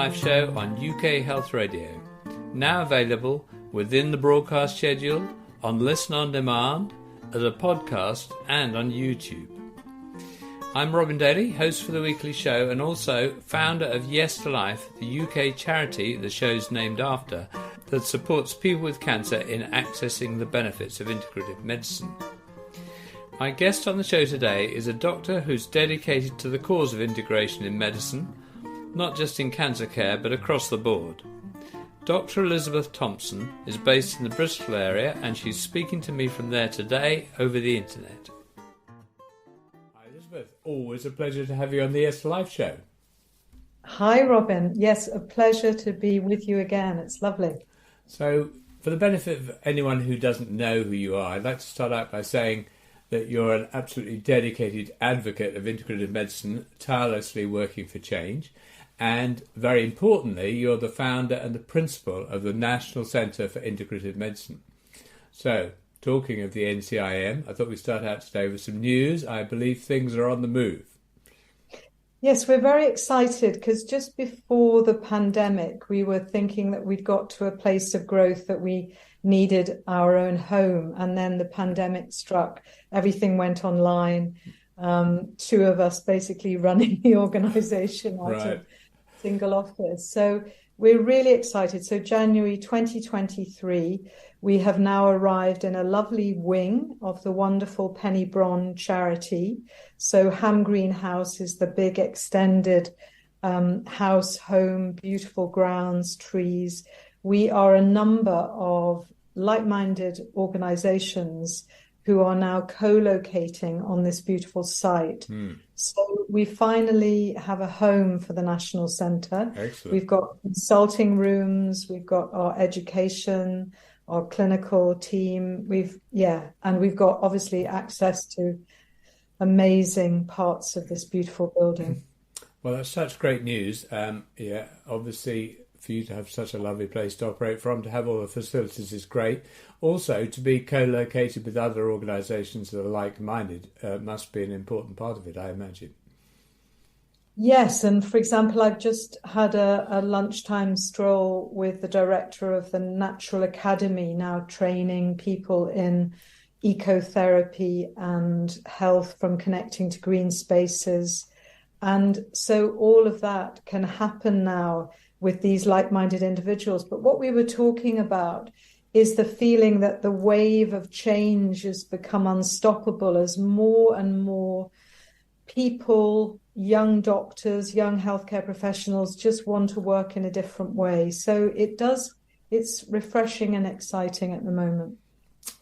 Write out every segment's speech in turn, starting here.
Life show on UK Health Radio. Now available within the broadcast schedule, on Listen On Demand, as a podcast and on YouTube. I'm Robin Daly, host for the weekly show and also founder of Yes to Life, the UK charity the show's named after, that supports people with cancer in accessing the benefits of integrative medicine. My guest on the show today is a doctor who's dedicated to the cause of integration in medicine, not just in cancer care but across the board. Dr. Elizabeth Thompson is based in the Bristol area and she's speaking to me from there today over the internet. Hi Elizabeth, always a pleasure to have you on the Yes to Life show. Hi Robin, yes, a pleasure to be with you again, it's lovely. So for the benefit of anyone who doesn't know who you are, I'd like to start out by saying that you're an absolutely dedicated advocate of integrative medicine, tirelessly working for change. And very importantly, you're the founder and the principal of the National Centre for Integrative Medicine. So, talking of the NCIM, I thought we'd start out today with some news. I believe things are on the move. Yes, we're very excited because just before the pandemic, we were thinking that we'd got to a place of growth that we needed our own home. And then the pandemic struck, everything went online. Two of us basically running the organisation out of single office. So we're really excited. So January 2023, we have now arrived in a lovely wing of the wonderful Penny Bron charity. So Ham Green House is the big extended house, home, beautiful grounds, trees. We are a number of like-minded organizations who are now co-locating on this beautiful site. So we finally have a home for the National Centre. Excellent. We've got consulting rooms, we've got our education, our clinical team. We've got obviously access to amazing parts of this beautiful building. Well, that's such great news. Obviously for you to have such a lovely place to operate from, to have all the facilities is great. Also, to be co-located with other organisations that are like-minded must be an important part of it, I imagine. Yes, and for example, I've just had a lunchtime stroll with the director of the Natural Academy, now training people in ecotherapy and health from connecting to green spaces. And so all of that can happen now with these like-minded individuals. But what we were talking about is the feeling that the wave of change has become unstoppable as more and more people, young doctors, young healthcare professionals just want to work in a different way. So it's refreshing and exciting at the moment.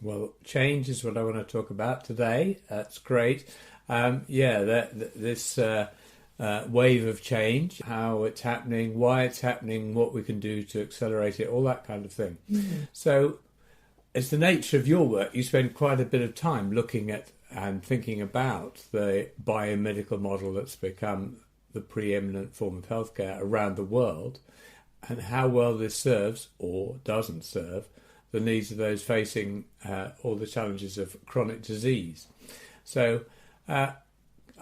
Well, change is what I want to talk about today. That's great. This wave of change, how it's happening, why it's happening, what we can do to accelerate it, all that kind of thing. Mm-hmm. So it's the nature of your work. You spend quite a bit of time looking at and thinking about the biomedical model that's become the preeminent form of healthcare around the world and how well this serves or doesn't serve the needs of those facing all the challenges of chronic disease. So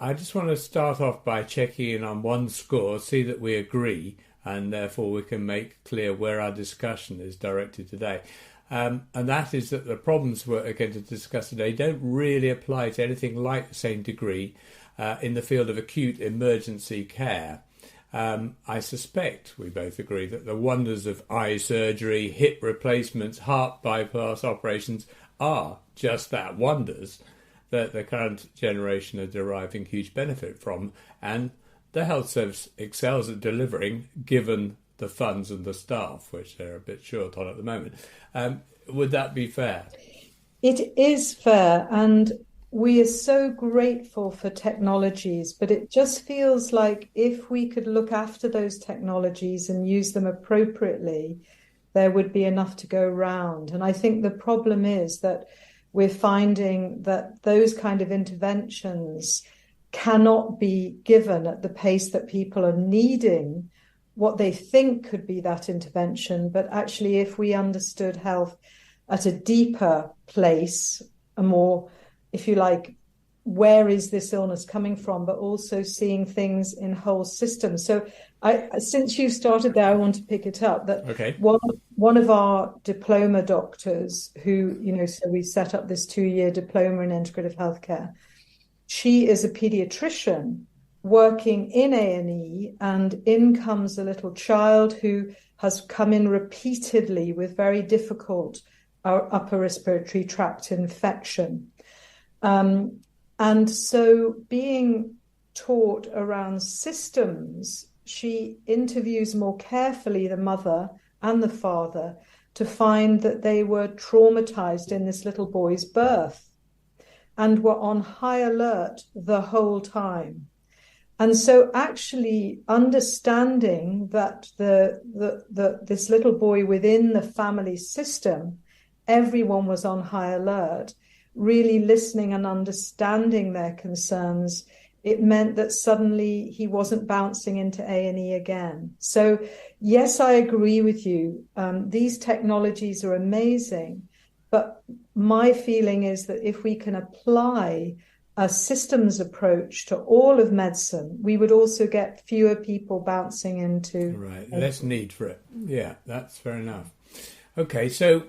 I just want to start off by checking in on one score, see that we agree, and therefore we can make clear where our discussion is directed today. And that is that the problems we're going to discuss today don't really apply to anything like the same degree in the field of acute emergency care. I suspect we both agree that the wonders of eye surgery, hip replacements, heart bypass operations are just that, wonders that the current generation are deriving huge benefit from, and the health service excels at delivering given the funds and the staff, which they're a bit short on at the moment. Would that be fair? It is fair, and we are so grateful for technologies, but it just feels like if we could look after those technologies and use them appropriately, there would be enough to go round. And I think the problem is that we're finding that those kind of interventions cannot be given at the pace that people are needing what they think could be that intervention. But actually, if we understood health at a deeper place, a more, if you like, where is this illness coming from, but also seeing things in whole systems. So Since you started there, I want to pick it up that Okay. one of our diploma doctors who, so we set up this 2-year diploma in integrative healthcare. She is a pediatrician working in A&E, and in comes a little child who has come in repeatedly with very difficult upper respiratory tract infection. And so being taught around systems, she interviews more carefully the mother and the father to find that they were traumatized in this little boy's birth and were on high alert the whole time. And so actually understanding that this little boy within the family system, everyone was on high alert, really listening and understanding their concerns, it meant that suddenly he wasn't bouncing into A&E again. So yes, I agree with you. These technologies are amazing, but my feeling is that if we can apply a systems approach to all of medicine, we would also get fewer people bouncing into... Right, less need for it. Yeah, that's fair enough. Okay, so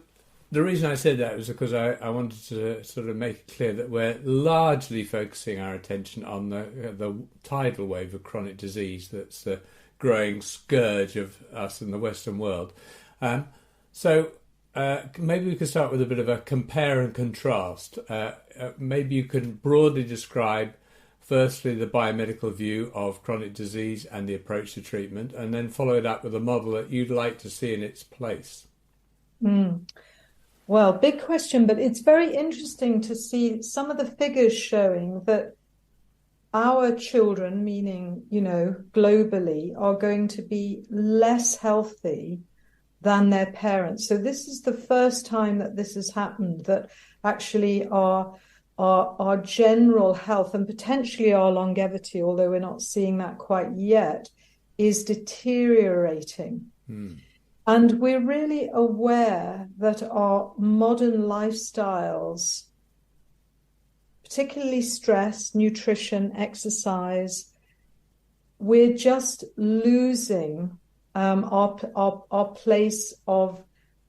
the reason I said that was because I wanted to sort of make it clear that we're largely focusing our attention on the tidal wave of chronic disease that's the growing scourge of us in the Western world. So maybe we could start with a bit of a compare and contrast. Maybe you can broadly describe, firstly, the biomedical view of chronic disease and the approach to treatment, and then follow it up with a model that you'd like to see in its place. Well, big question, but it's very interesting to see some of the figures showing that our children, meaning, globally, are going to be less healthy than their parents. So this is the first time that this has happened, that actually our general health and potentially our longevity, although we're not seeing that quite yet, is deteriorating. And we're really aware that our modern lifestyles, particularly stress, nutrition, exercise, we're just losing our place of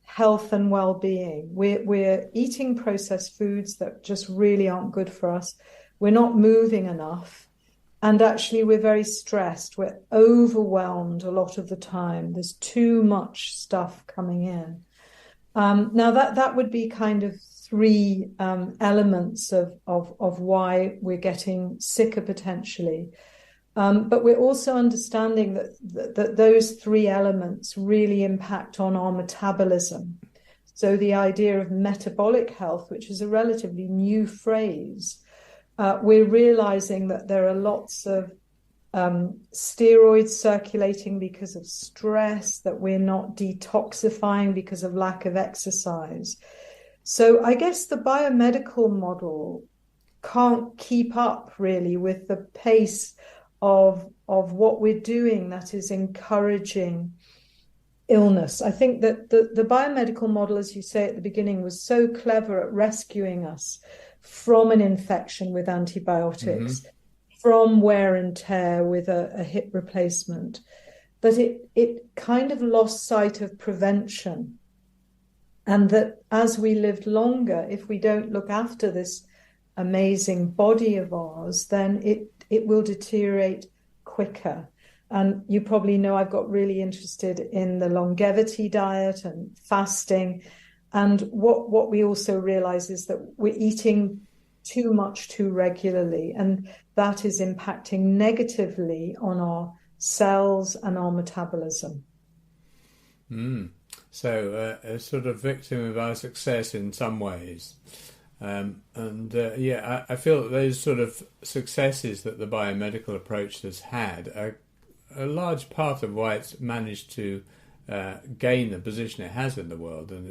health and well-being. We're eating processed foods that just really aren't good for us. We're not moving enough. And actually, we're very stressed. We're overwhelmed a lot of the time. There's too much stuff coming in. Now, that would be kind of three elements of why we're getting sicker potentially. But we're also understanding that those three elements really impact on our metabolism. So the idea of metabolic health, which is a relatively new phrase, we're realizing that there are lots of steroids circulating because of stress, that we're not detoxifying because of lack of exercise. So I guess the biomedical model can't keep up really with the pace of what we're doing that is encouraging illness. I think that the biomedical model, as you say at the beginning, was so clever at rescuing us from an infection with antibiotics, from wear and tear with a hip replacement, that it kind of lost sight of prevention. And that as we lived longer, if we don't look after this amazing body of ours, then it will deteriorate quicker. And you probably know I've got really interested in the longevity diet and fasting. And what we also realize is that we're eating too much too regularly, and that is impacting negatively on our cells and our metabolism. So a sort of victim of our success in some ways. I feel that those sort of successes that the biomedical approach has had are a large part of why it's managed to gain the position it has in the world, and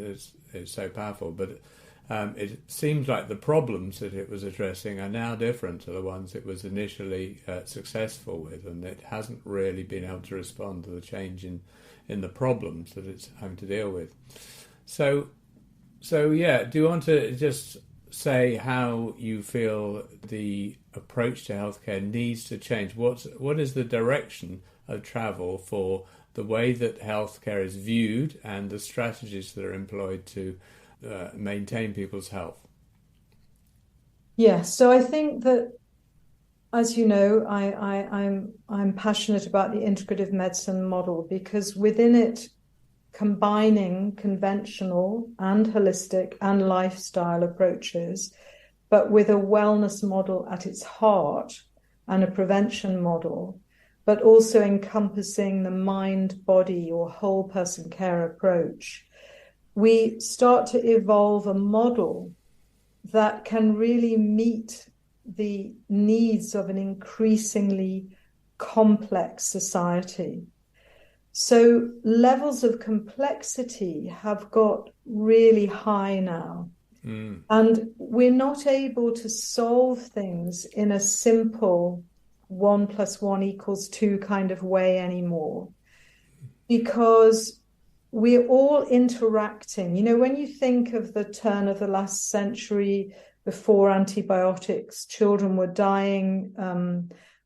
it's so powerful. But it seems like the problems that it was addressing are now different to the ones it was initially successful with, and it hasn't really been able to respond to the change in the problems that it's having to deal with. So yeah, do you want to just say how you feel the approach to healthcare needs to change? What is the direction of travel for the way that healthcare is viewed and the strategies that are employed to maintain people's health. Yes, so I think that, as you know, I'm passionate about the integrative medicine model because within it, combining conventional and holistic and lifestyle approaches, but with a wellness model at its heart and a prevention model, but also encompassing the mind, body, or whole person care approach, we start to evolve a model that can really meet the needs of an increasingly complex society. So levels of complexity have got really high now. And we're not able to solve things in a simple 1 + 1 = 2 kind of way anymore, because we're all interacting. You know, when you think of the turn of the last century, before antibiotics, children were dying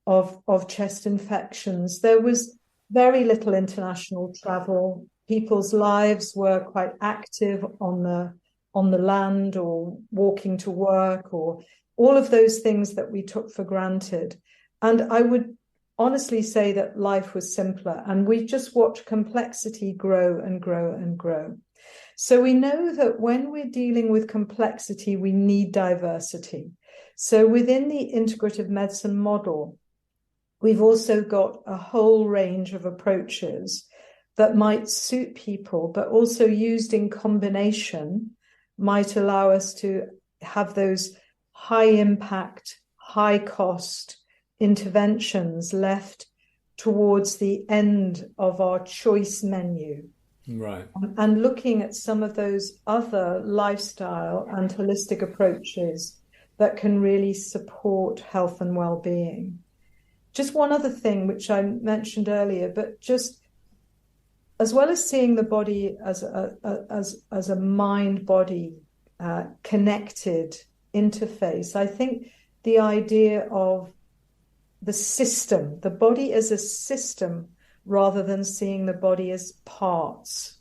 of chest infections. There was very little international travel. People's lives were quite active on the land or walking to work, or all of those things that we took for granted. And I would honestly say that life was simpler, and we just watched complexity grow and grow and grow. So we know that when we're dealing with complexity, we need diversity. So within the integrative medicine model, we've also got a whole range of approaches that might suit people, but also used in combination might allow us to have those high impact, high cost interventions left towards the end of our choice menu. Right. And looking at some of those other lifestyle and holistic approaches that can really support health and well-being. Just one other thing, which I mentioned earlier, but just as well as seeing the body as a mind-body connected interface, I think the idea of the system, the body as a system, rather than seeing the body as parts.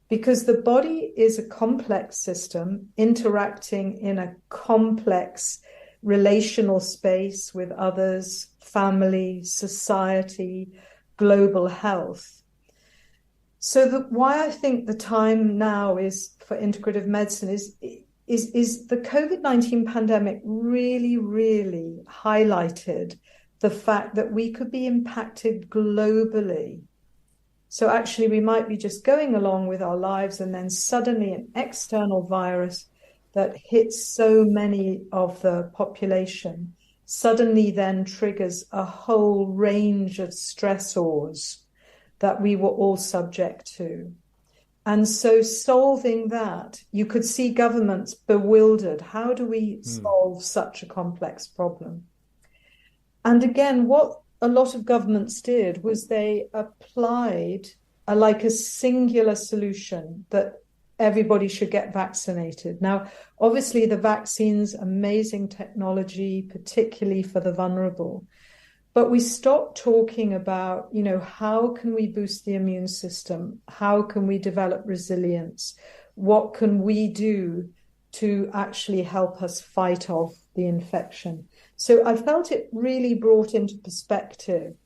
Because the body is a complex system interacting in a complex relational space with others, family, society, global health. So why I think the time now is for integrative medicine is the COVID-19 pandemic really, really highlighted the fact that we could be impacted globally. So actually we might be just going along with our lives, and then suddenly an external virus that hits so many of the population suddenly then triggers a whole range of stressors that we were all subject to. And so solving that, you could see governments bewildered. How do we solve such a complex problem? And again, what a lot of governments did was they applied a singular solution that everybody should get vaccinated. Now, obviously, the vaccine's amazing technology, particularly for the vulnerable. But we stopped talking about, how can we boost the immune system? How can we develop resilience? What can we do to actually help us fight off the infection? So I felt it really brought into perspective,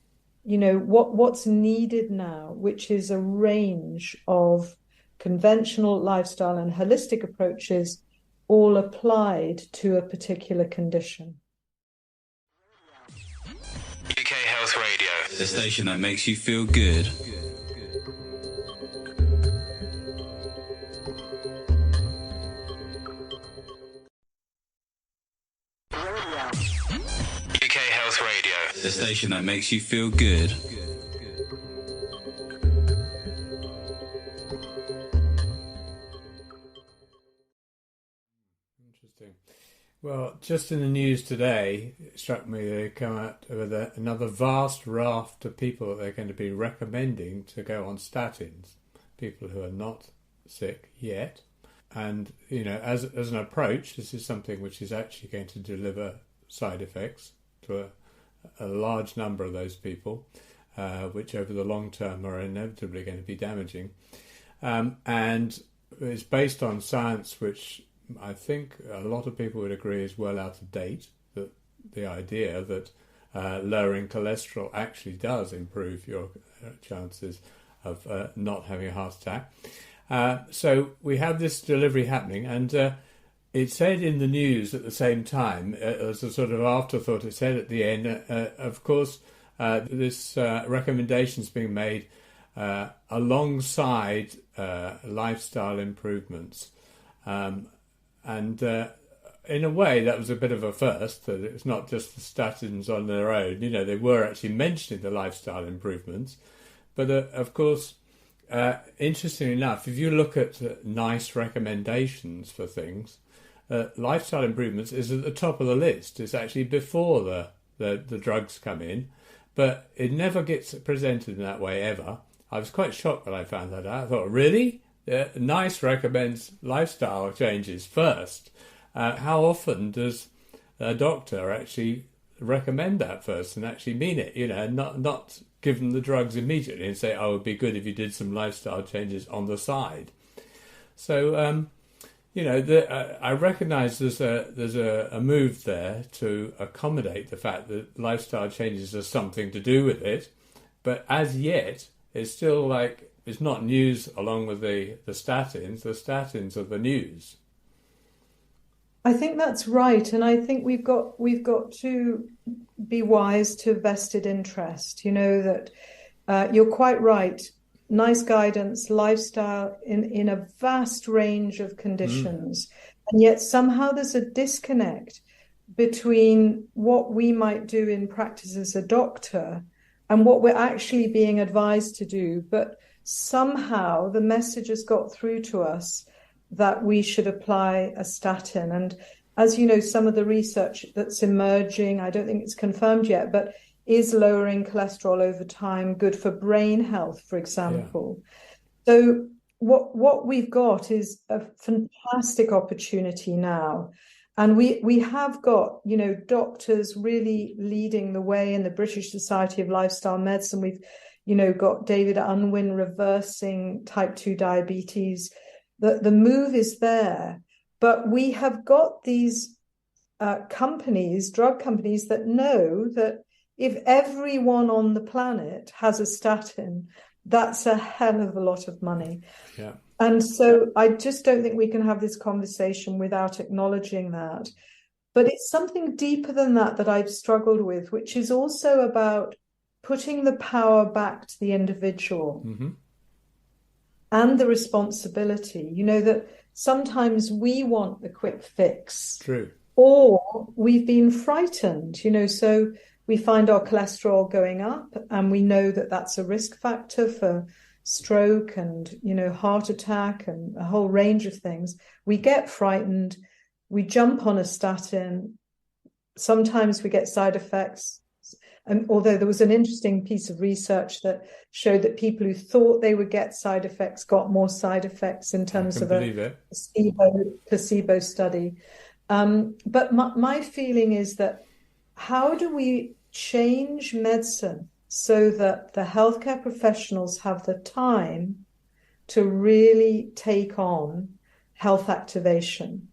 what's needed now, which is a range of conventional lifestyle and holistic approaches, all applied to a particular condition. UK Health Radio, the station that makes you feel good. UK Health Radio, the station that makes you feel good. Interesting. Well, just in the news today, it struck me they come out with another vast raft of people that they're going to be recommending to go on statins, people who are not sick yet. And, as an approach, this is something which is actually going to deliver side effects to a large number of those people. which over the long term are inevitably going to be damaging. And it's based on science which I think a lot of people would agree is well out of date, that the idea that lowering cholesterol actually does improve your chances of not having a heart attack. So we have this delivery happening, and it said in the news at the same time, as a sort of afterthought, it said at the end, of course, this recommendation's being made alongside lifestyle improvements. And in a way, that was a bit of a first, that it's not just the statins on their own. You know, they were actually mentioning the lifestyle improvements. But of course, interestingly enough, if you look at NICE recommendations for things, lifestyle improvements is at the top of the list. It's actually before the drugs come in, but it never gets presented in that way ever. I was quite shocked when I found that out. I thought, really? NICE recommends lifestyle changes first. How often does a doctor actually recommend that first and actually mean it? You know, not give them the drugs immediately and say, oh, it would be good if you did some lifestyle changes on the side. So, you know, I recognise there's a move there to accommodate the fact that lifestyle changes have something to do with it, but as yet it's still like it's not news along with the statins. The statins are the news. I think that's right, and I think we've got to be wise to vested interest. You know that you're quite right. Nice guidance, lifestyle in a vast range of conditions, and yet somehow there's a disconnect between what we might do in practice as a doctor and what we're actually being advised to do. But somehow the message has got through to us that we should apply a statin. And as you know, some of the research that's emerging, I don't think it's confirmed yet, but is lowering cholesterol over time good for brain health, for example? Yeah. So what we've got is a fantastic opportunity now. And we have got, you know, doctors really leading the way in the British Society of Lifestyle Medicine. We've, you know, got David Unwin reversing type 2 diabetes. The move is there, but we have got these companies, drug companies, that know that if everyone on the planet has a statin, that's a hell of a lot of money. Yeah. And so I just don't think we can have this conversation without acknowledging that. But it's something deeper than that I've struggled with, which is also about putting the power back to the individual. Mm-hmm. And the responsibility, you know, that sometimes we want the quick fix. True. Or we've been frightened, you know, so we find our cholesterol going up and we know that that's a risk factor for stroke and, you know, heart attack and a whole range of things. We get frightened. We jump on a statin. Sometimes we get side effects. And although there was an interesting piece of research that showed that people who thought they would get side effects got more side effects in terms of a placebo study. But my feeling is that how do we change medicine so that the healthcare professionals have the time to really take on health activation?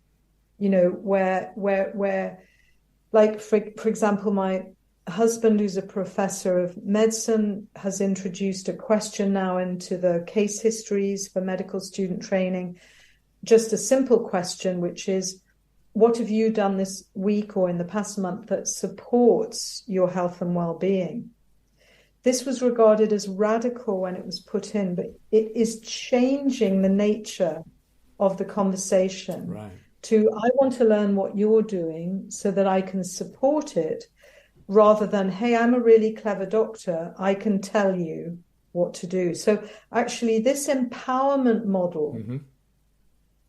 You know, where like, for example, my husband, who's a professor of medicine, has introduced a question now into the case histories for medical student training. Just a simple question, which is, what have you done this week or in the past month that supports your health and well-being? This was regarded as radical when it was put in, but it is changing the nature of the conversation. Right. To, I want to learn what you're doing so that I can support it, rather than, hey, I'm a really clever doctor, I can tell you what to do. So actually this empowerment model mm-hmm.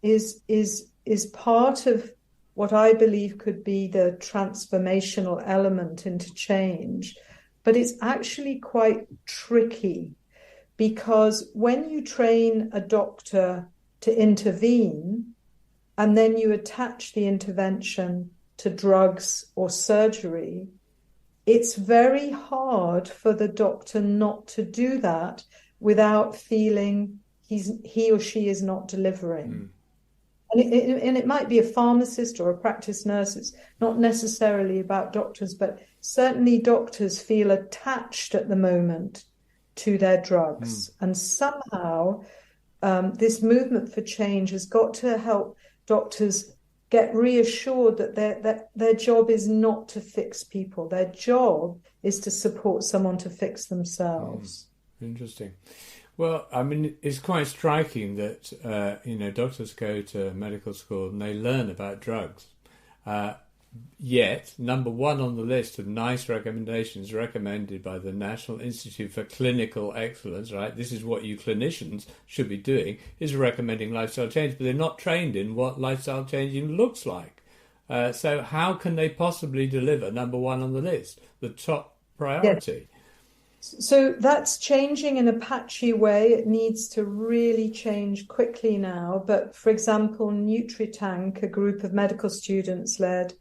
is part of what I believe could be the transformational element into change. But it's actually quite tricky, because when you train a doctor to intervene and then you attach the intervention to drugs or surgery, it's very hard for the doctor not to do that without feeling he or she is not delivering. And it might be a pharmacist or a practice nurse. It's not necessarily about doctors, but certainly doctors feel attached at the moment to their drugs. And somehow this movement for change has got to help doctors get reassured that their job is not to fix people. Their job is to support someone to fix themselves. Interesting. Well, I mean, it's quite striking that, doctors go to medical school and they learn about drugs. Yet, number one on the list of nice recommendations recommended by the National Institute for Clinical Excellence, right? This is what you clinicians should be doing, is recommending lifestyle change, but they're not trained in what lifestyle changing looks like. So how can they possibly deliver number one on the list, the top priority? Yes. So that's changing in a patchy way. It needs to really change quickly now. But for example, NutriTank, a group of medical students led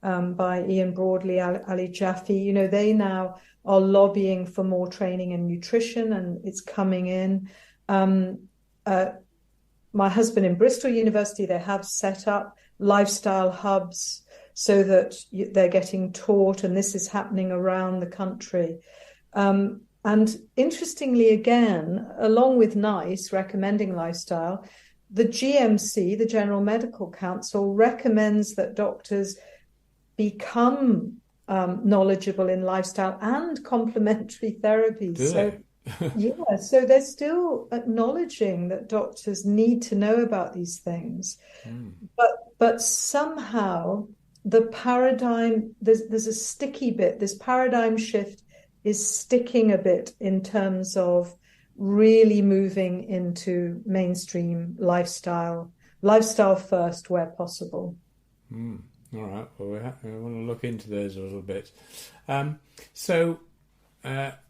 by Ian Broadley, Ali Jaffe, they now are lobbying for more training in nutrition, and it's coming in. My husband in Bristol University, they have set up lifestyle hubs so that they're getting taught, and this is happening around the country. And interestingly, again, along with NICE recommending lifestyle, the GMC, the General Medical Council, recommends that doctors become knowledgeable in lifestyle and complementary therapies. So they're still acknowledging that doctors need to know about these things. But somehow the paradigm, there's a sticky bit, this paradigm shift is sticking a bit in terms of really moving into mainstream lifestyle first where possible. All right. Well, we want to look into those a little bit.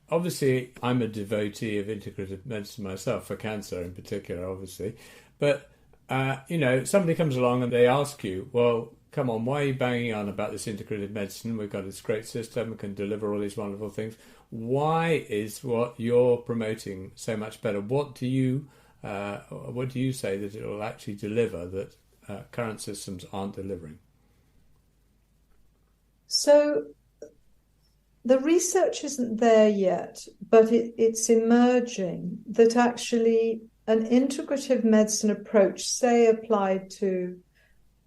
Obviously, I'm a devotee of integrative medicine myself, for cancer in particular, obviously. But, somebody comes along and they ask you, well, come on, why are you banging on about this integrative medicine? We've got this great system, we can deliver all these wonderful things. Why is what you're promoting so much better? What do you say that it will actually deliver that current systems aren't delivering? So the research isn't there yet, but it's emerging that actually an integrative medicine approach, say applied to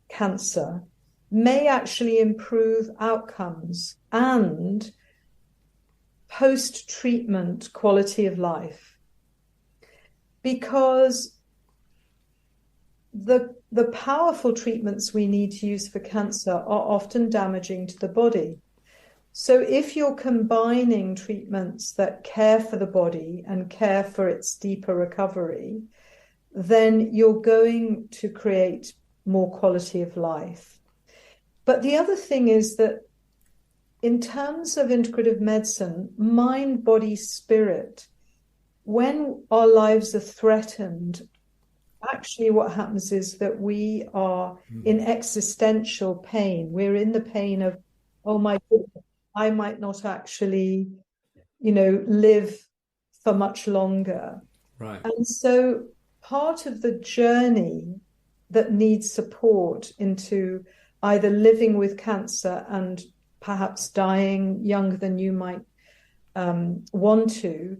cancer, may actually improve outcomes and post-treatment quality of life, because the powerful treatments we need to use for cancer are often damaging to the body. So if you're combining treatments that care for the body and care for its deeper recovery, then you're going to create more quality of life. But the other thing is that in terms of integrative medicine, mind, body, spirit, when our lives are threatened, actually what happens is that we are in existential pain. We're in the pain of, oh my goodness, I might not actually, live for much longer. Right. And so part of the journey that needs support into either living with cancer and perhaps dying younger than you might want to.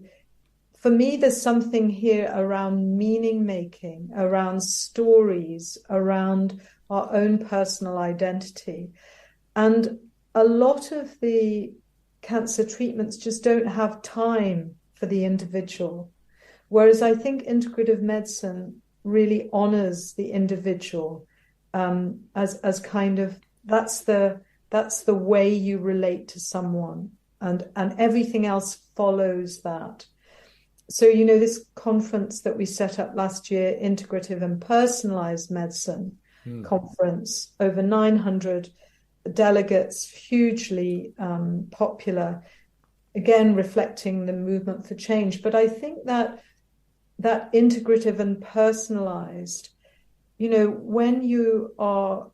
For me, there's something here around meaning making, around stories, around our own personal identity. And a lot of the cancer treatments just don't have time for the individual. Whereas I think integrative medicine really honors the individual as kind of, that's the way you relate to someone, and everything else follows that. So, this conference that we set up last year, Integrative and Personalized Medicine Conference, over 900 delegates, hugely popular, again, reflecting the movement for change. But I think that integrative and personalized, when you are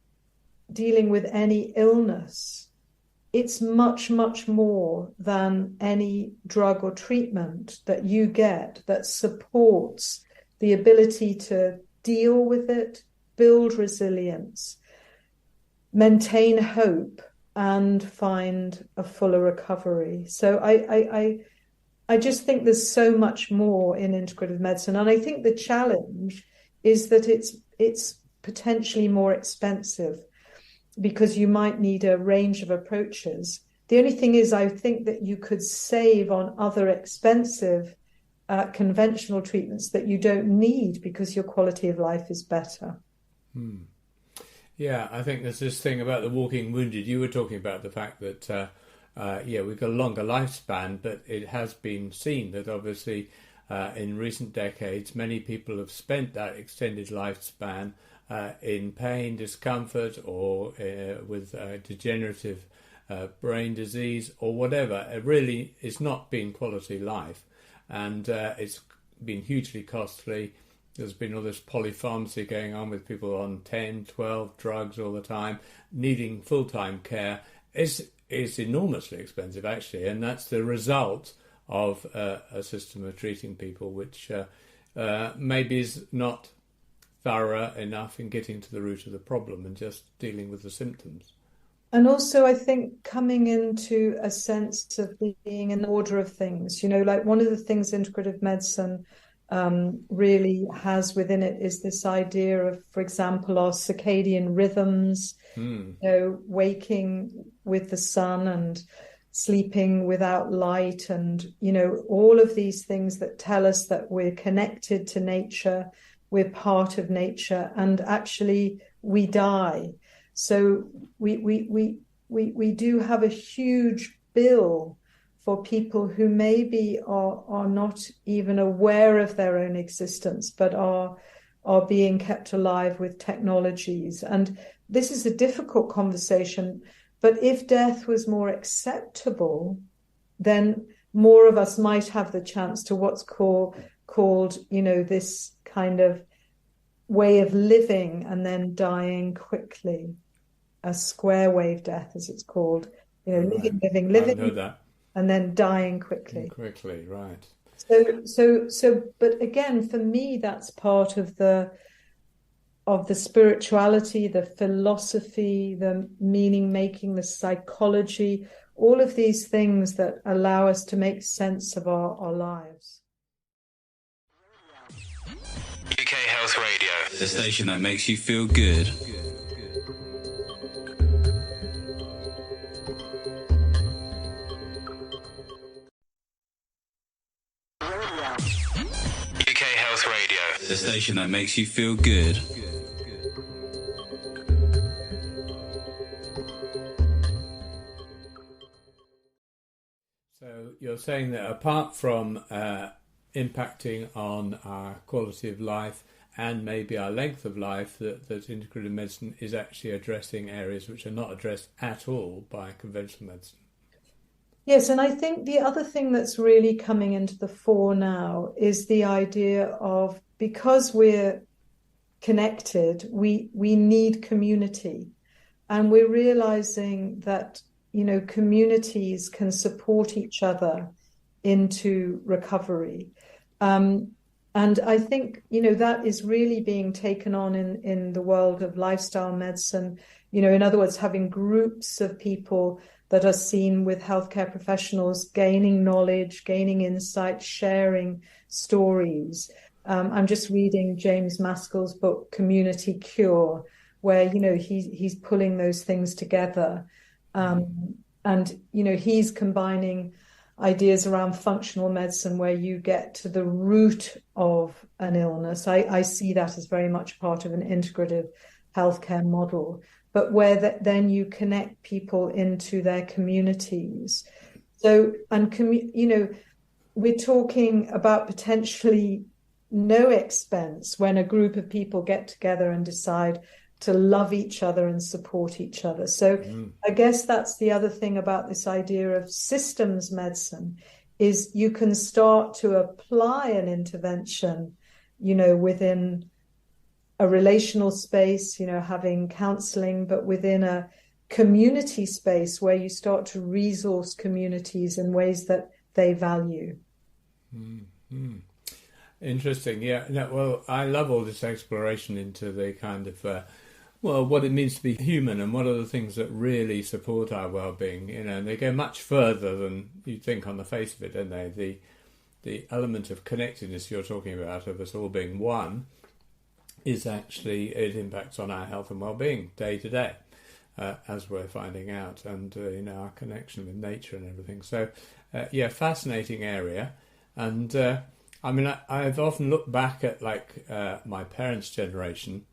dealing with any illness, it's much, much more than any drug or treatment that you get that supports the ability to deal with it, build resilience, maintain hope, and find a fuller recovery. So I just think there's so much more in integrative medicine. And I think the challenge is that it's potentially more expensive because you might need a range of approaches. The only thing is, I think that you could save on other expensive conventional treatments that you don't need because your quality of life is better. Yeah, I think there's this thing about the walking wounded. You were talking about the fact that, we've got a longer lifespan, but it has been seen that obviously in recent decades, many people have spent that extended lifespan in pain, discomfort, or with degenerative brain disease or whatever. It really is not been quality life, and it's been hugely costly. There's been all this polypharmacy going on with people on 10, 12 drugs all the time, needing full-time care. It's enormously expensive, actually, and that's the result of a system of treating people which maybe is not thorough enough in getting to the root of the problem and just dealing with the symptoms. And also, I think coming into a sense of being in order of things, like one of the things integrative medicine really has within it is this idea of, for example, our circadian rhythms, waking with the sun and sleeping without light, and, all of these things that tell us that we're connected to nature, we're part of nature, and actually we die. So we do have a huge bill for people who maybe are not even aware of their own existence, but are being kept alive with technologies. And this is a difficult conversation, but if death was more acceptable, then more of us might have the chance to what's called, this kind of way of living and then dying quickly, a square wave death, as it's called, living, I've heard that. And then dying quickly. Quickly, right. So, but again, for me, that's part of the spirituality, the philosophy, the meaning making, the psychology, all of these things that allow us to make sense of our lives. UK Health Radio, the station that makes you feel good. UK Health Radio, the station that makes you feel good. So you're saying that apart from impacting on our quality of life and maybe our length of life, that integrative medicine is actually addressing areas which are not addressed at all by conventional medicine. Yes, and I think the other thing that's really coming into the fore now is the idea of, because we're connected, we need community. And we're realizing that, communities can support each other into recovery. And I think, that is really being taken on in the world of lifestyle medicine. In other words, having groups of people that are seen with healthcare professionals, gaining knowledge, gaining insight, sharing stories. I'm just reading James Maskell's book, Community Cure, where, he's pulling those things together. And, he's combining ideas around functional medicine where you get to the root of an illness. I see that as very much part of an integrative healthcare model, but where then you connect people into their communities. So, and, we're talking about potentially no expense when a group of people get together and decide to love each other and support each other. So I guess that's the other thing about this idea of systems medicine, is you can start to apply an intervention, within a relational space, having counseling, but within a community space where you start to resource communities in ways that they value. Mm-hmm. Interesting. Yeah. No, well, I love all this exploration into the kind of what it means to be human and what are the things that really support our well-being. And they go much further than you'd think on the face of it, don't they? The element of connectedness you're talking about, of us all being one, is actually, it impacts on our health and well-being day to day, as we're finding out, and our connection with nature and everything. So, fascinating area. And I've often looked back at my parents' generation,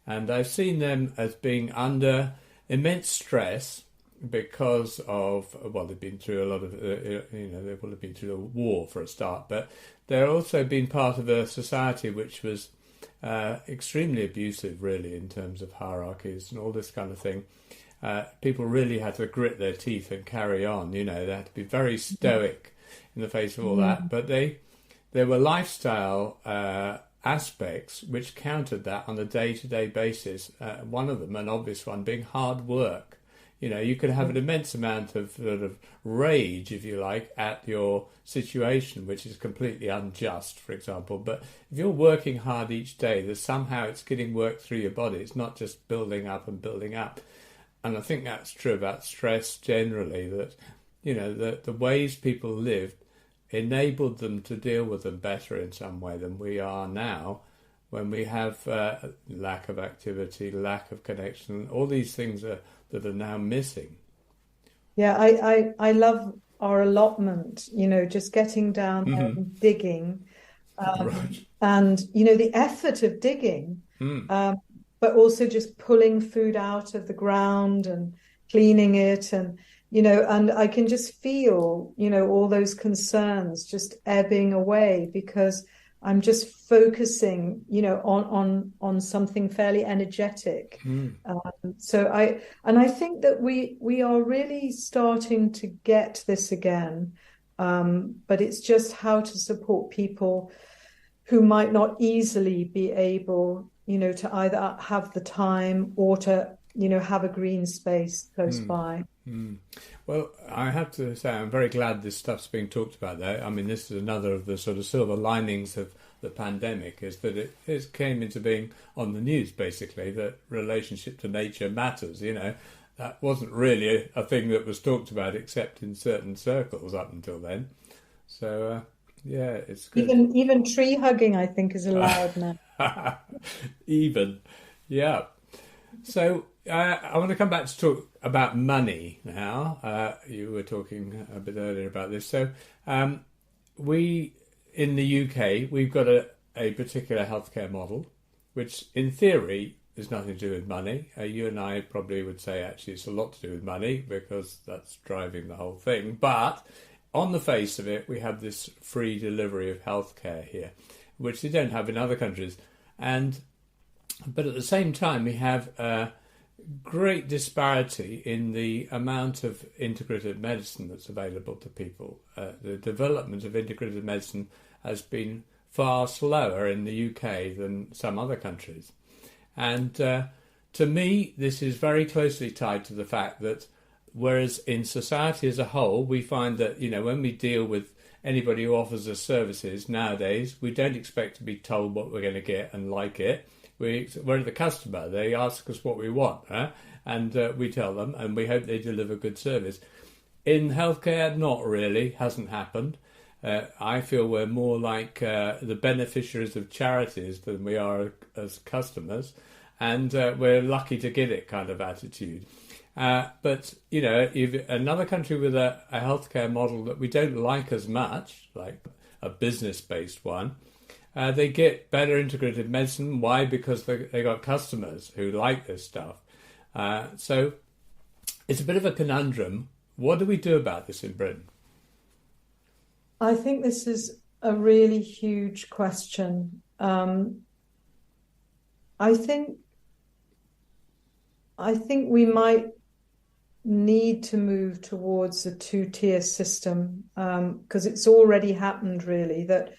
and I've seen them as being under immense stress because of, they've been through a lot of, they will have been through the war for a start, but they're also been part of a society which was extremely abusive, really, in terms of hierarchies and all this kind of thing. People really had to grit their teeth and carry on. They had to be very stoic in the face of all that. But there were lifestyle aspects which countered that on a day-to-day basis. One of them, an obvious one, being hard work. You could have an immense amount of sort of rage, if you like, at your situation, which is completely unjust, for example. But if you're working hard each day, there's somehow it's getting work through your body. It's not just building up and building up. And I think that's true about stress generally, that, the ways people lived enabled them to deal with them better in some way than we are now, when we have lack of activity, lack of connection, all these things that are now missing. Yeah, I love our allotment, just getting down there and digging, Right. and, the effort of digging, but also just pulling food out of the ground and cleaning it. And, and I can just feel, all those concerns just ebbing away because I'm just focusing, on something fairly energetic. So I think that we are really starting to get this again, but it's just how to support people who might not easily be able, to either have the time or to, have a green space close by. Well, I have to say I'm very glad this stuff's being talked about there. I mean, this is another of the sort of silver linings of the pandemic, is that it came into being on the news, basically, that relationship to nature matters. That wasn't really a thing that was talked about except in certain circles up until then. So, it's good. Even tree hugging, I think, is allowed now. Even, yeah. So I want to come back to talk about money now. You were talking a bit earlier about this. So we, in the UK, we've got a particular healthcare model, which in theory is nothing to do with money. You and I probably would say actually it's a lot to do with money because that's driving the whole thing. But on the face of it, we have this free delivery of healthcare here, which they don't have in other countries. But at the same time, we have a great disparity in the amount of integrated medicine that's available to people. The development of integrated medicine has been far slower in the UK than some other countries. And to me, this is very closely tied to the fact that whereas in society as a whole, we find that, when we deal with anybody who offers us services nowadays, we don't expect to be told what we're going to get and like it. We're the customer. They ask us what we want, and we tell them, and we hope they deliver good service. In healthcare, not really, hasn't happened. I feel we're more like the beneficiaries of charities than we are as customers, and we're lucky to get it kind of attitude. But, if another country with a healthcare model that we don't like as much, like a business-based one, they get better integrated medicine. Why? Because they got customers who like this stuff. So it's a bit of a conundrum. What do we do about this in Britain? I think this is a really huge question. I think we might need to move towards a two-tier system, because it's already happened, really, that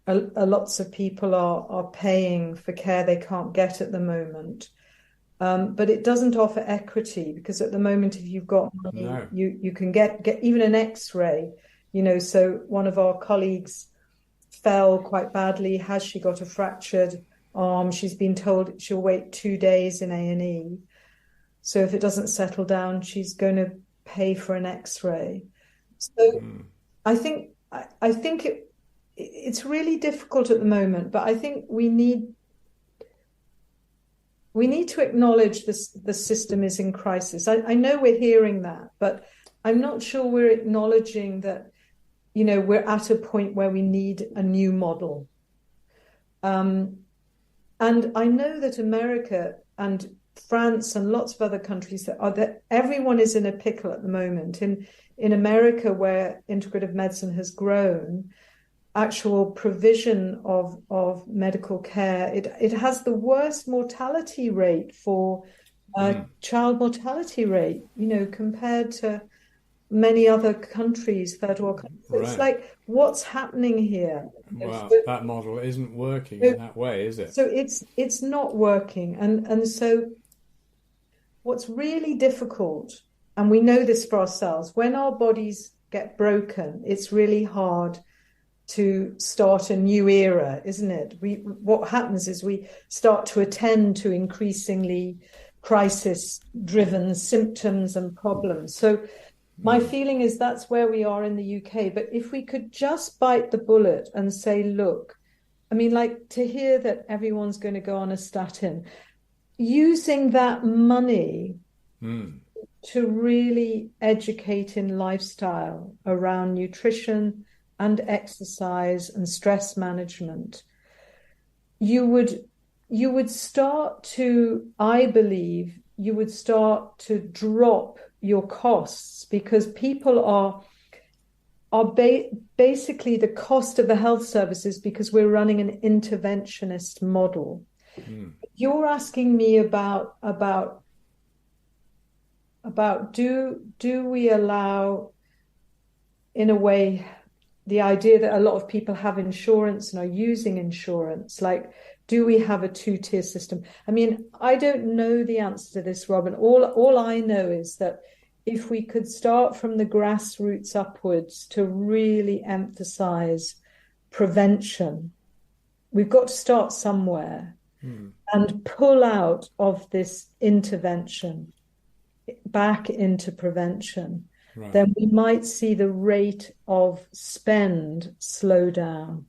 lots of people are paying for care they can't get at the moment. But it doesn't offer equity, because at the moment, if you've got money, No. you can get even an X-ray. So one of our colleagues fell quite badly. Has she got a fractured arm? She's been told she'll wait 2 days in A&E. So if it doesn't settle down, she's going to pay for an X-ray. So I think it's really difficult at the moment, but I think we need to acknowledge this. The system is in crisis. I know we're hearing that, but I'm not sure we're acknowledging that, we're at a point where we need a new model. And I know that America and France and lots of other countries that everyone is in a pickle at the moment. In America, where integrative medicine has grown, actual provision of medical care, it has the worst mortality rate for child mortality rate, compared to many other countries, third world countries. Right. It's like, what's happening here? Well, that model isn't working in that way, is it? So it's not working. And so what's really difficult, and we know this for ourselves, when our bodies get broken, it's really hard to start a new era, isn't it? What happens is we start to attend to increasingly crisis-driven symptoms and problems. So my feeling is that's where we are in the UK. But if we could just bite the bullet and say, look, I mean, like, to hear that everyone's going to go on a statin, using that money to really educate in lifestyle around nutrition and exercise and stress management, you would start to, I believe, you would start to drop your costs, because people are basically the cost of the health services, because we're running an interventionist model. You're asking me about do we allow, in a way, the idea that a lot of people have insurance and are using insurance, like, do we have a two-tier system? I mean, I don't know the answer to this, Robin. All I know is that if we could start from the grassroots upwards to really emphasize prevention, we've got to start somewhere and pull out of this intervention back into prevention. Right. Then we might see the rate of spend slow down.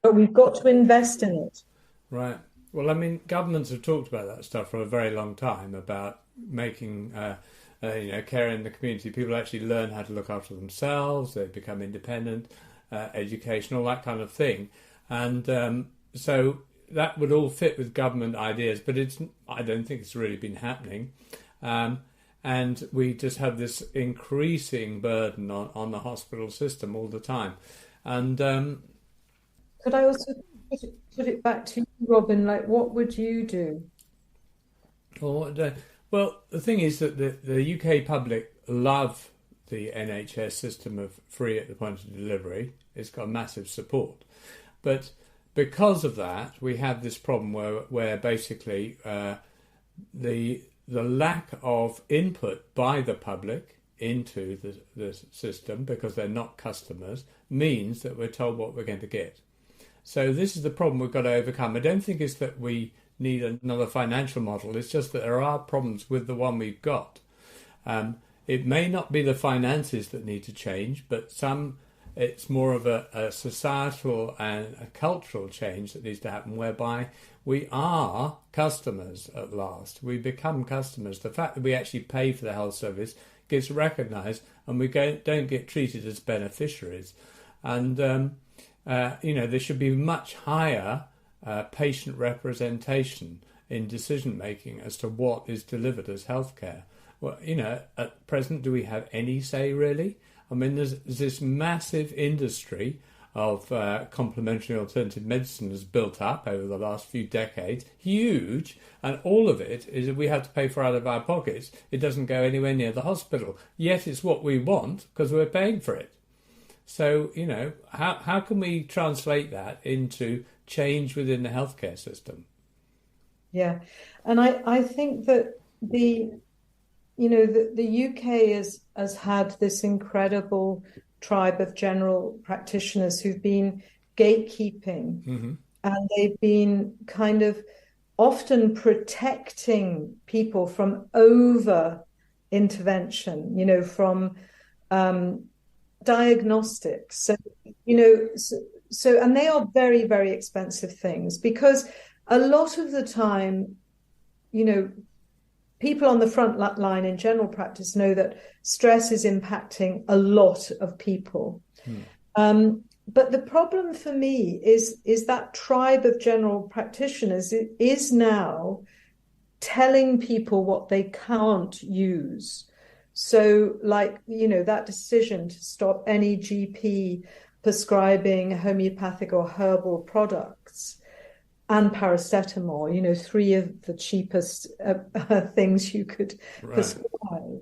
But we've got to invest in it. Right. Well, I mean, governments have talked about that stuff for a very long time, about making, care in the community. People actually learn how to look after themselves, they become independent, education, all that kind of thing. And so that would all fit with government ideas, but I don't think it's really been happening. And we just have this increasing burden on the hospital system all the time. And could I also put it back to you, Robin? Like, what would you do? Well, the thing is that the UK public love the NHS system of free at the point of delivery. It's got massive support. But because of that, we have this problem where basically the lack of input by the public into the system, because they're not customers, means that we're told what we're going to get. So this is the problem we've got to overcome. I don't think it's that we need another financial model. It's just that there are problems with the one we've got. It may not be the finances that need to change, but it's more of a societal and a cultural change that needs to happen, whereby we are customers at last. We become customers. The fact that we actually pay for the health service gets recognised, and we don't get treated as beneficiaries. And there should be much higher patient representation in decision making as to what is delivered as healthcare. Well, at present, do we have any say, really? I mean, there's this massive industry of complementary alternative medicine has built up over the last few decades, huge, and all of it is that we have to pay for out of our pockets. It doesn't go anywhere near the hospital, yet it's what we want because we're paying for it. So, how can we translate that into change within the healthcare system? Yeah. And I think that the UK has had this incredible tribe of general practitioners who've been gatekeeping, and they've been kind of often protecting people from over intervention, from diagnostics. So, and they are very, very expensive things, because a lot of the time, people on the front line in general practice know that stress is impacting a lot of people. But the problem for me is that tribe of general practitioners is now telling people what they can't use. So, like, that decision to stop any GP prescribing homeopathic or herbal products and paracetamol, three of the cheapest things you could prescribe.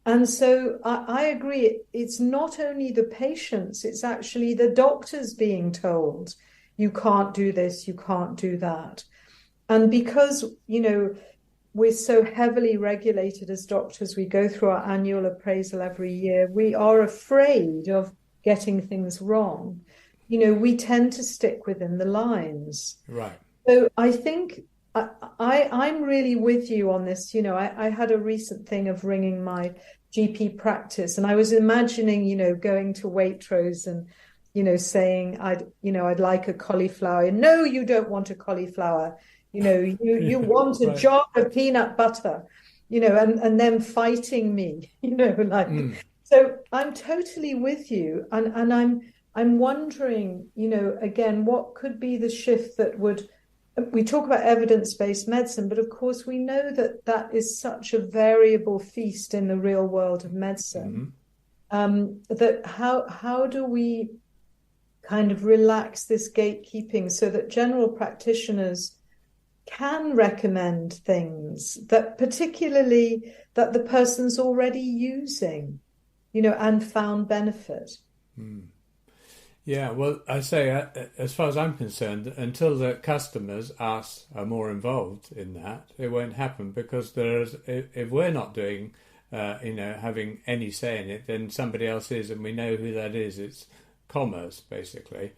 And so I agree. It's not only the patients, it's actually the doctors being told, you can't do this, you can't do that. And because, we're so heavily regulated as doctors, we go through our annual appraisal every year, we are afraid of getting things wrong. We tend to stick within the lines. Right. So I think I'm really with you on this. I had a recent thing of ringing my GP practice, and I was imagining, going to Waitrose and, saying I'd like a cauliflower. No, you don't want a cauliflower. You want a jar of peanut butter, and them fighting me, So I'm totally with you. And I'm wondering, again, what could be the shift that we talk about evidence-based medicine, but of course we know that is such a variable feast in the real world of medicine. That how do we kind of relax this gatekeeping so that general practitioners can recommend things that particularly that the person's already using, and found benefit? Yeah, well, I say, as far as I'm concerned, until the customers, us, are more involved in that, it won't happen, because if we're not doing, having any say in it, then somebody else is, and we know who that is. It's commerce, basically,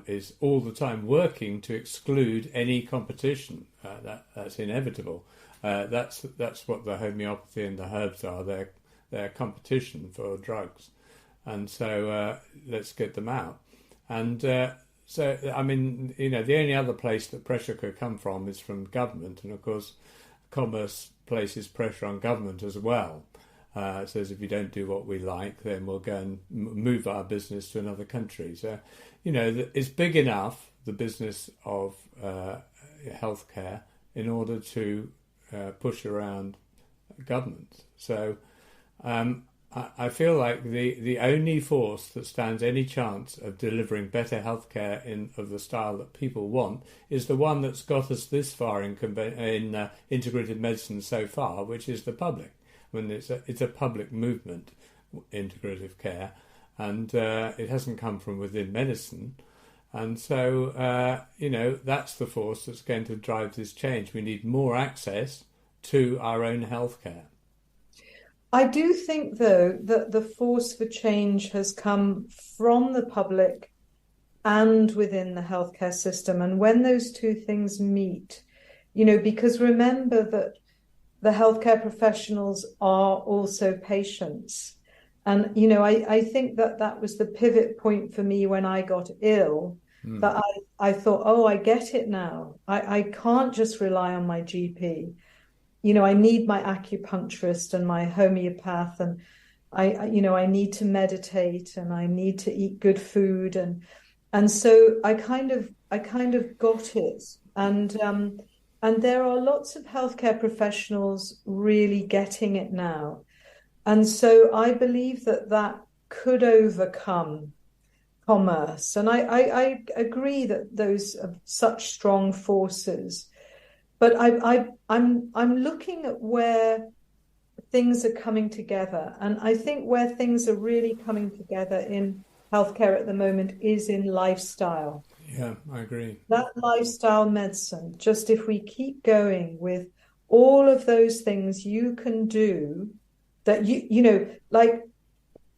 is all the time working to exclude any competition. That's inevitable. That's what the homeopathy and the herbs are. They're competition for drugs. And so let's get them out. And so, I mean, the only other place that pressure could come from is from government. And of course, commerce places pressure on government as well. It says if you don't do what we like, then we'll go and move our business to another country. So, it's big enough, the business of healthcare, in order to push around government. So, I feel like the only force that stands any chance of delivering better healthcare of the style that people want is the one that's got us this far in integrated medicine so far, which is the public. When it's a public movement, integrative care, and it hasn't come from within medicine, and so that's the force that's going to drive this change. We need more access to our own healthcare. I do think, though, that the force for change has come from the public and within the healthcare system. And when those two things meet, because remember that the healthcare professionals are also patients. And, I think that was the pivot point for me when I got ill, that I thought, oh, I get it now. I can't just rely on my GP. I need my acupuncturist and my homeopath, and I need to meditate, and I need to eat good food, and so I kind of got it, and there are lots of healthcare professionals really getting it now, and so I believe that could overcome commerce, and I agree that those are such strong forces. But I'm looking at where things are coming together. And I think where things are really coming together in healthcare at the moment is in lifestyle. Yeah, I agree. That lifestyle medicine, just if we keep going with all of those things you can do that like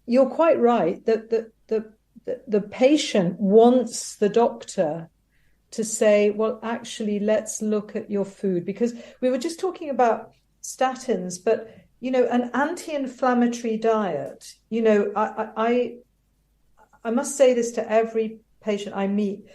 you're quite right that the patient wants the doctor to say, well, actually, let's look at your food, because we were just talking about statins, but an anti-inflammatory diet, I must say this to every patient I meet.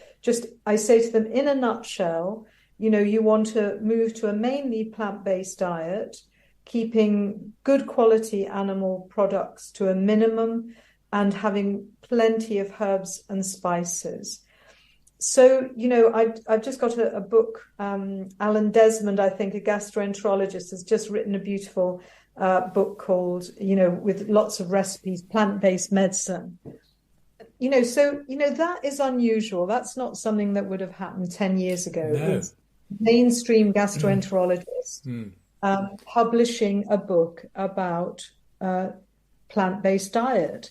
I say to them, in a nutshell, you want to move to a mainly plant-based diet, keeping good quality animal products to a minimum and having plenty of herbs and spices. So, I've just got a book. Alan Desmond, I think, a gastroenterologist, has just written a beautiful book called, with lots of recipes, Plant-Based Medicine. That is unusual. That's not something that would have happened 10 years ago. No. It's mainstream gastroenterologist publishing a book about plant-based diet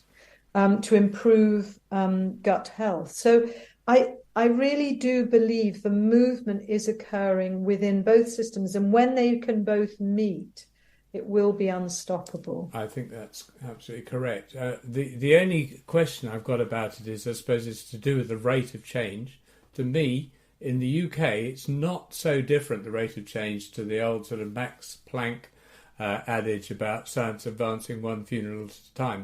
to improve gut health. So I really do believe the movement is occurring within both systems, and when they can both meet, it will be unstoppable. I think that's absolutely correct. The only question I've got about it is, I suppose, it's to do with the rate of change. To me, in the UK, it's not so different, the rate of change, to the old sort of Max Planck adage about science advancing one funeral at a time.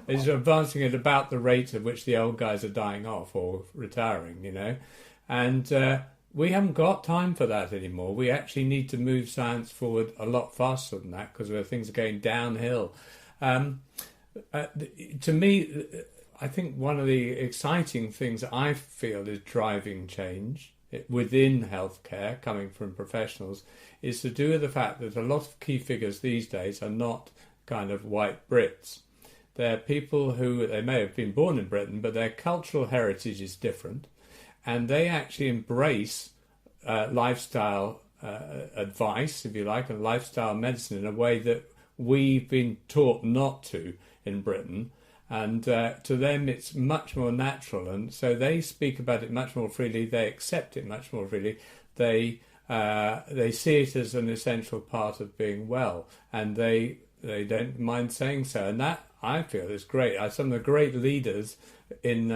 It's advancing at about the rate at which the old guys are dying off or retiring, and we haven't got time for that anymore. We actually need to move science forward a lot faster than that, because things are going downhill. To me, I think one of the exciting things I feel is driving change within healthcare, coming from professionals, is to do with the fact that a lot of key figures these days are not kind of white Brits. They're people who, they may have been born in Britain, but their cultural heritage is different, and they actually embrace lifestyle advice, if you like, and lifestyle medicine in a way that we've been taught not to in Britain. And to them, it's much more natural, and so they speak about it much more freely. They accept it much more freely. They see it as an essential part of being well, and they don't mind saying so. And that, I feel, is great. Some of the great leaders in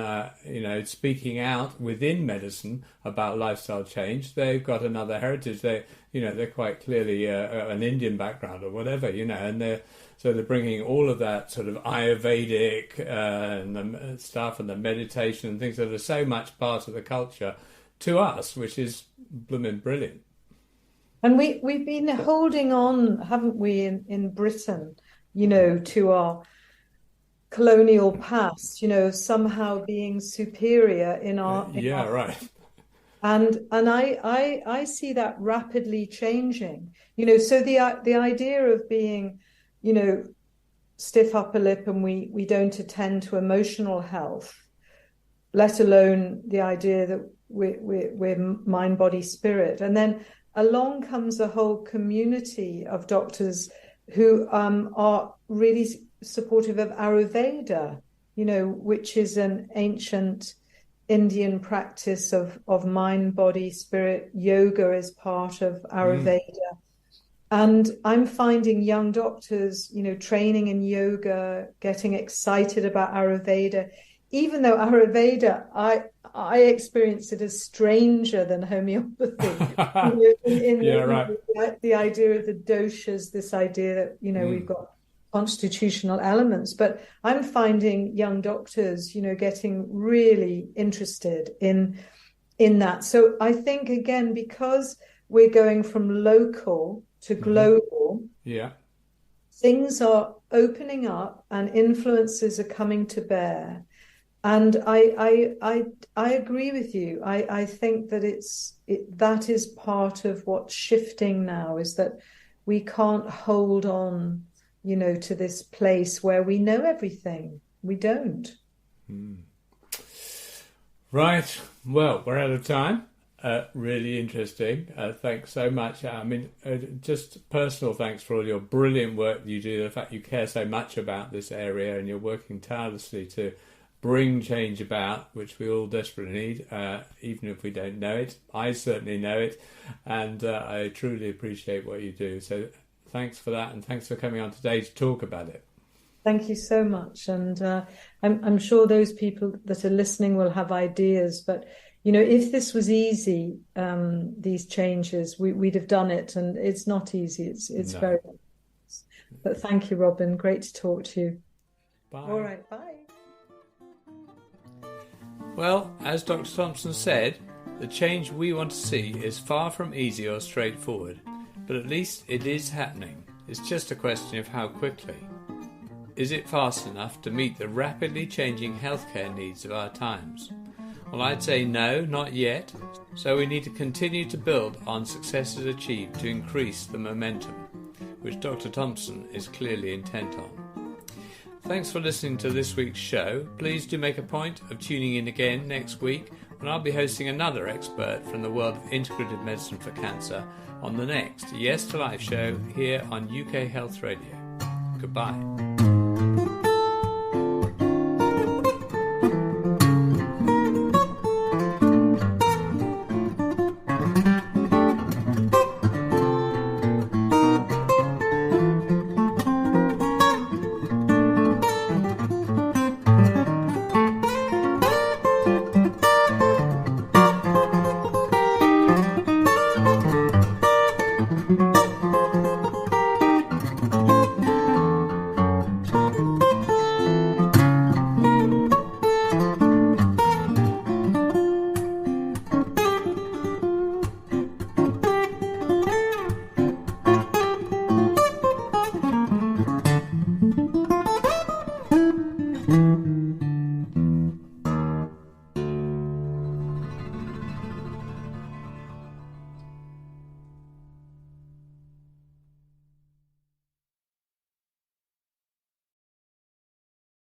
speaking out within medicine about lifestyle change, they've got another heritage. They're quite clearly an Indian background or whatever, and they're bringing all of that sort of Ayurvedic and the stuff and the meditation and things that are so much part of the culture to us, which is blooming brilliant. And we've been holding on, haven't we, in Britain, to our colonial past, somehow being superior in our right. And I see that rapidly changing. So the idea of being, stiff upper lip, and we don't attend to emotional health, let alone the idea that we're mind, body, spirit. And then along comes a whole community of doctors who are really supportive of Ayurveda, which is an ancient Indian practice of mind, body, spirit. Yoga is part of Ayurveda. And I'm finding young doctors, training in yoga, getting excited about Ayurveda, even though Ayurveda, I experience it as stranger than homeopathy. The idea of the doshas, this idea that, we've got constitutional elements. But I'm finding young doctors, getting really interested in that. So I think, again, because we're going from local to global, things are opening up and influences are coming to bear. And I agree with you. I think that that is part of what's shifting now, is that we can't hold on, to this place where we know everything. We don't. Right. Well, we're out of time. Really interesting. Thanks so much. I mean, just personal thanks for all your brilliant work you do. The fact you care so much about this area, and you're working tirelessly to bring change about, which we all desperately need, even if we don't know it. I certainly know it, and I truly appreciate what you do. So thanks for that, and thanks for coming on today to talk about it. Thank you so much. And I'm sure those people that are listening will have ideas. But, if this was easy, these changes, we'd have done it. And it's not easy. It's very. But thank you, Robin. Great to talk to you. Bye. All right. Bye. Well, as Dr. Thompson said, the change we want to see is far from easy or straightforward. But at least it is happening. It's just a question of how quickly. Is it fast enough to meet the rapidly changing healthcare needs of our times? Well, I'd say no, not yet. So we need to continue to build on successes achieved to increase the momentum, which Dr. Thompson is clearly intent on. Thanks for listening to this week's show. Please do make a point of tuning in again next week when I'll be hosting another expert from the world of integrative medicine for cancer on the next Yes to Life show here on UK Health Radio. Goodbye.